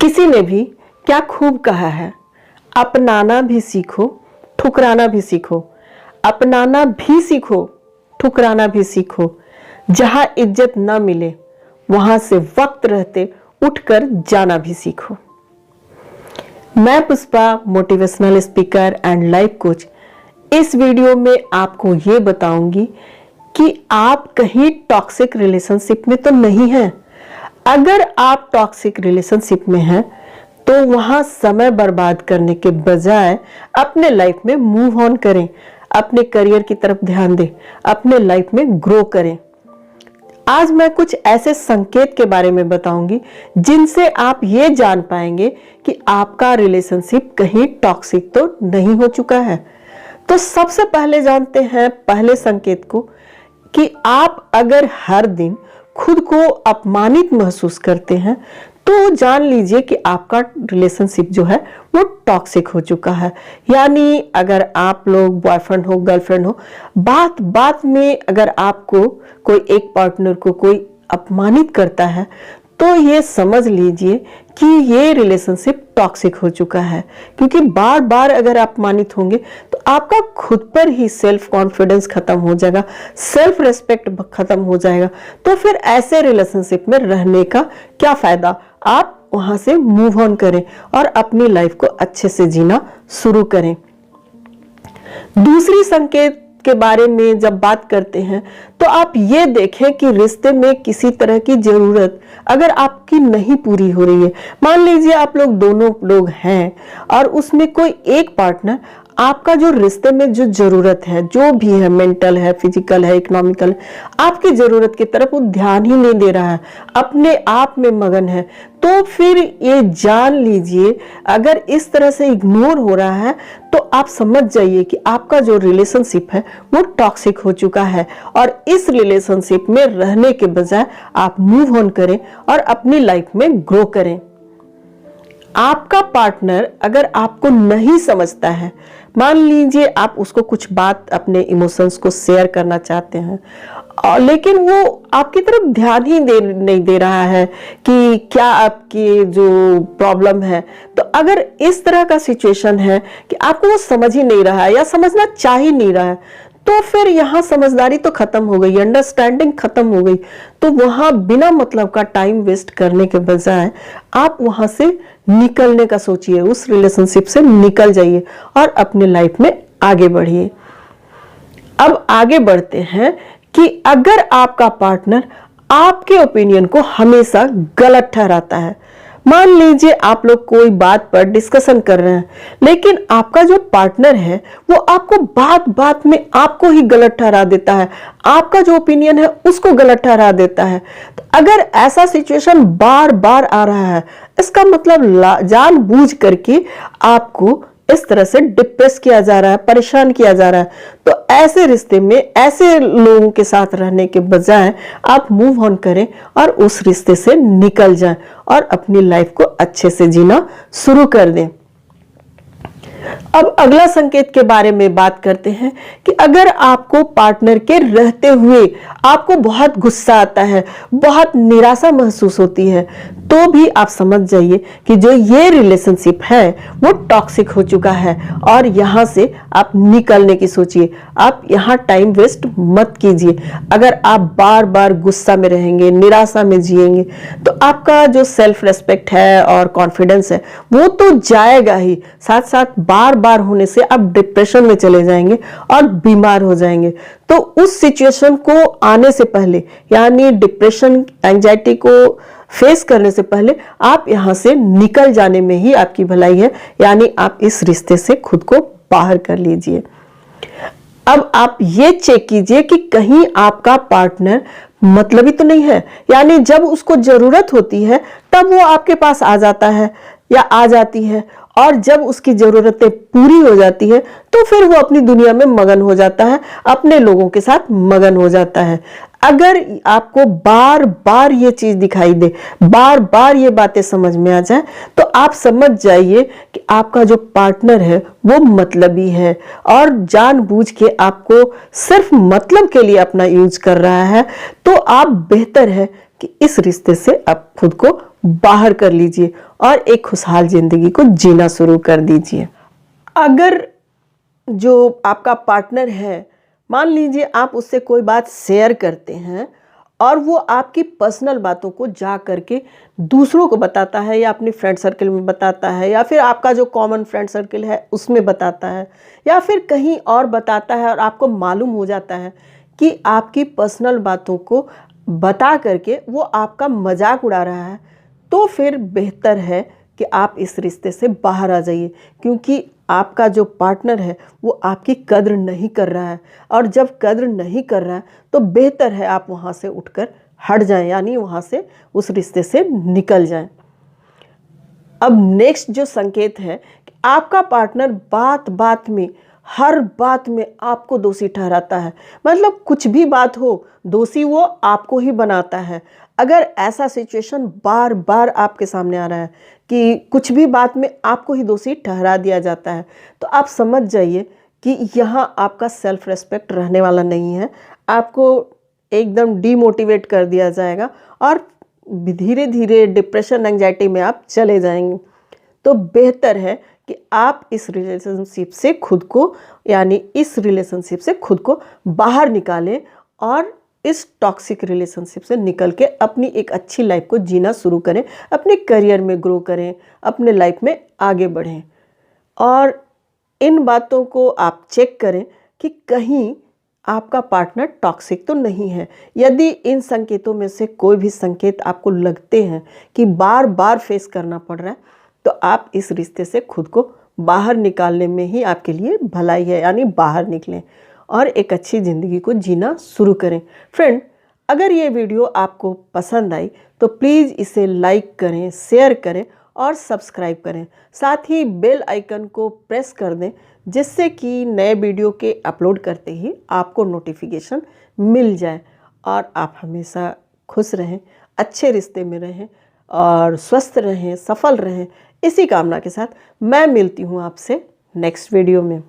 किसी ने भी क्या खूब कहा है, अपनाना भी सीखो, ठुकराना भी सीखो। अपनाना भी सीखो, ठुकराना भी सीखो। जहां इज्जत ना मिले वहां से वक्त रहते उठकर जाना भी सीखो। मैं Pushpa, motivational speaker and life coach, इस वीडियो में आपको ये बताऊंगी कि आप कहीं टॉक्सिक रिलेशनशिप में तो नहीं हैं। अगर आप टॉक्सिक रिलेशनशिप में हैं तो वहां समय बर्बाद करने के बजाय अपने लाइफ में मूव ऑन करें, अपने करियर की तरफ ध्यान दें, अपने लाइफ में ग्रो करें। आज मैं कुछ ऐसे संकेत के बारे में बताऊंगी जिनसे आप ये जान पाएंगे कि आपका रिलेशनशिप कहीं टॉक्सिक तो नहीं हो चुका है। तो सबसे पहले जानते हैं पहले संकेत को कि आप अगर हर दिन खुद को अपमानित महसूस करते हैं तो जान लीजिए कि आपका रिलेशनशिप जो है वो टॉक्सिक हो चुका है। यानी अगर आप लोग बॉयफ्रेंड हो, गर्लफ्रेंड हो, बात बात में अगर आपको कोई एक पार्टनर को कोई अपमानित करता है तो ये समझ लीजिए कि ये रिलेशनशिप टॉक्सिक हो चुका है। क्योंकि बार बार अगर अपमानित होंगे तो आपका खुद पर ही सेल्फ कॉन्फिडेंस खत्म हो जाएगा, सेल्फ रेस्पेक्ट खत्म हो जाएगा। तो फिर ऐसे रिलेशनशिप में रहने का क्या फायदा। आप वहां से मूव ऑन करें और अपनी लाइफ को अच्छे से जीना शुरू करें। दूसरी संकेत के बारे में जब बात करते हैं तो आप ये देखें कि रिश्ते में किसी तरह की जरूरत अगर आपकी नहीं पूरी हो रही है, मान लीजिए आप लोग दोनों लोग हैं और उसमें कोई एक पार्टनर आपका जो रिश्ते में जो जरूरत है, जो भी है, मेंटल है, फिजिकल है, इकोनॉमिकल, आपकी जरूरत की तरफ वो ध्यान ही नहीं दे रहा है, अपने आप में मगन है, तो फिर ये जान लीजिए अगर इस तरह से इग्नोर हो रहा है तो आप समझ जाइए कि आपका जो रिलेशनशिप है वो टॉक्सिक हो चुका है। और इस रिलेशनशिप में रहने के बजाय आप मूव ऑन करें और अपनी लाइफ में ग्रो करें। आपका पार्टनर अगर आपको नहीं समझता है, मान लीजिए आप उसको कुछ बात अपने इमोशंस को शेयर करना चाहते हैं और लेकिन वो आपकी तरफ ध्यान ही नहीं दे रहा है कि क्या आपकी जो प्रॉब्लम है, तो अगर इस तरह का सिचुएशन है कि आपको वो समझ ही नहीं रहा है या समझना चाह ही नहीं रहा है, तो फिर यहाँ समझदारी तो खत्म हो गई, अंडरस्टैंडिंग खत्म हो गई। तो वहां बिना मतलब का टाइम वेस्ट करने के बजाय आप वहां से निकलने का सोचिए, उस रिलेशनशिप से निकल जाइए और अपने लाइफ में आगे बढ़िए। अब आगे बढ़ते हैं कि अगर आपका पार्टनर आपके ओपिनियन को हमेशा गलत ठहराता है, मान लीजिए आप लोग कोई बात पर डिस्कशन कर रहे हैं लेकिन आपका जो पार्टनर है वो आपको बात बात में आपको ही गलत ठहरा देता है, आपका जो ओपिनियन है उसको गलत ठहरा देता है, तो अगर ऐसा सिचुएशन बार बार आ रहा है इसका मतलब जानबूझ करके आपको इस तरह से डिप्रेस किया जा रहा है, परेशान किया जा रहा है। तो ऐसे रिश्ते में ऐसे लोगों के साथ रहने के बजाय आप मूव ऑन करें और उस रिश्ते से निकल जाएं और अपनी लाइफ को अच्छे से जीना शुरू कर दें। अब अगला संकेत के बारे में बात करते हैं कि अगर आपको पार्टनर के रहते हुए आपको बहुत गुस्सा आता है, बहुत निराशा महसूस होती है, तो भी आप समझ जाइए कि जो ये रिलेशनशिप है वो टॉक्सिक हो चुका है और यहां से आप निकलने की सोचिए। आप यहां टाइम वेस्ट मत कीजिए। अगर आप बार बार गुस्सा में रहेंगे, निराशा में जिएंगे, तो आपका जो सेल्फ रेस्पेक्ट है और कॉन्फिडेंस है वो तो जाएगा ही, साथ साथ बार बार होने से आप डिप्रेशन में चले जाएंगे और बीमार हो जाएंगे। तो उस सिचुएशन को आने से पहले, यानी डिप्रेशन, एंजाइटी को फेस करने से पहले आप यहां से निकल जाने में ही आपकी भलाई है। यानी आप इस रिश्ते से खुद को बाहर कर लीजिए। अब आप ये चेक कीजिए कि कहीं आपका पार्टनर मतलबी तो नहीं है, यानी जब उसको जरूरत होती है तब वो आपके पास आ जाता है या आ जाती है और जब उसकी जरूरतें पूरी हो जाती है तो फिर वो अपनी दुनिया में मगन हो जाता है, अपने लोगों के साथ मगन हो जाता है। अगर आपको बार बार ये चीज दिखाई दे, बार बार ये बातें समझ में आ जाए, तो आप समझ जाइए कि आपका जो पार्टनर है वो मतलबी है और जानबूझ के आपको सिर्फ मतलब के लिए अपना यूज कर रहा है। तो आप बेहतर है कि इस रिश्ते से आप खुद को बाहर कर लीजिए और एक खुशहाल जिंदगी को जीना शुरू कर दीजिए। अगर जो आपका पार्टनर है, मान लीजिए आप उससे कोई बात शेयर करते हैं और वो आपकी पर्सनल बातों को जा करके दूसरों को बताता है, या अपनी फ्रेंड सर्कल में बताता है, या फिर आपका जो कॉमन फ्रेंड सर्कल है उसमें बताता है, या फिर कहीं और बताता है, और आपको मालूम हो जाता है कि आपकी पर्सनल बातों को बता करके वो आपका मजाक उड़ा रहा है, तो फिर बेहतर है कि आप इस रिश्ते से बाहर आ जाइए, क्योंकि आपका जो पार्टनर है वो आपकी कद्र नहीं कर रहा है। और जब कद्र नहीं कर रहा है तो बेहतर है आप वहाँ से उठकर हट जाएं, यानी वहाँ से उस रिश्ते से निकल जाएं। अब नेक्स्ट जो संकेत है कि आपका पार्टनर बात बात में, हर बात में आपको दोषी ठहराता है, मतलब कुछ भी बात हो दोषी वो आपको ही बनाता है। अगर ऐसा सिचुएशन बार बार आपके सामने आ रहा है कि कुछ भी बात में आपको ही दोषी ठहरा दिया जाता है, तो आप समझ जाइए कि यहाँ आपका सेल्फ रेस्पेक्ट रहने वाला नहीं है। आपको एकदम डीमोटिवेट कर दिया जाएगा और धीरे धीरे डिप्रेशन, एंजाइटी में आप चले जाएंगे। तो बेहतर है कि आप इस रिलेशनशिप से खुद को, यानी इस रिलेशनशिप से खुद को बाहर निकालें और इस टॉक्सिक रिलेशनशिप से निकल के अपनी एक अच्छी लाइफ को जीना शुरू करें, अपने करियर में ग्रो करें, अपने लाइफ में आगे बढ़ें। और इन बातों को आप चेक करें कि कहीं आपका पार्टनर टॉक्सिक तो नहीं है। यदि इन संकेतों में से कोई भी संकेत आपको लगते हैं कि बार बार फेस करना पड़ रहा है, तो आप इस रिश्ते से खुद को बाहर निकालने में ही आपके लिए भलाई है, यानी बाहर निकलें और एक अच्छी ज़िंदगी को जीना शुरू करें। फ्रेंड, अगर ये वीडियो आपको पसंद आई तो प्लीज़ इसे लाइक करें, शेयर करें और सब्सक्राइब करें। साथ ही बेल आइकन को प्रेस कर दें, जिससे कि नए वीडियो के अपलोड करते ही आपको नोटिफिकेशन मिल जाए और आप हमेशा खुश रहें, अच्छे रिश्ते में रहें और स्वस्थ रहें, सफल रहें। इसी कामना के साथ मैं मिलती हूँ आपसे नेक्स्ट वीडियो में।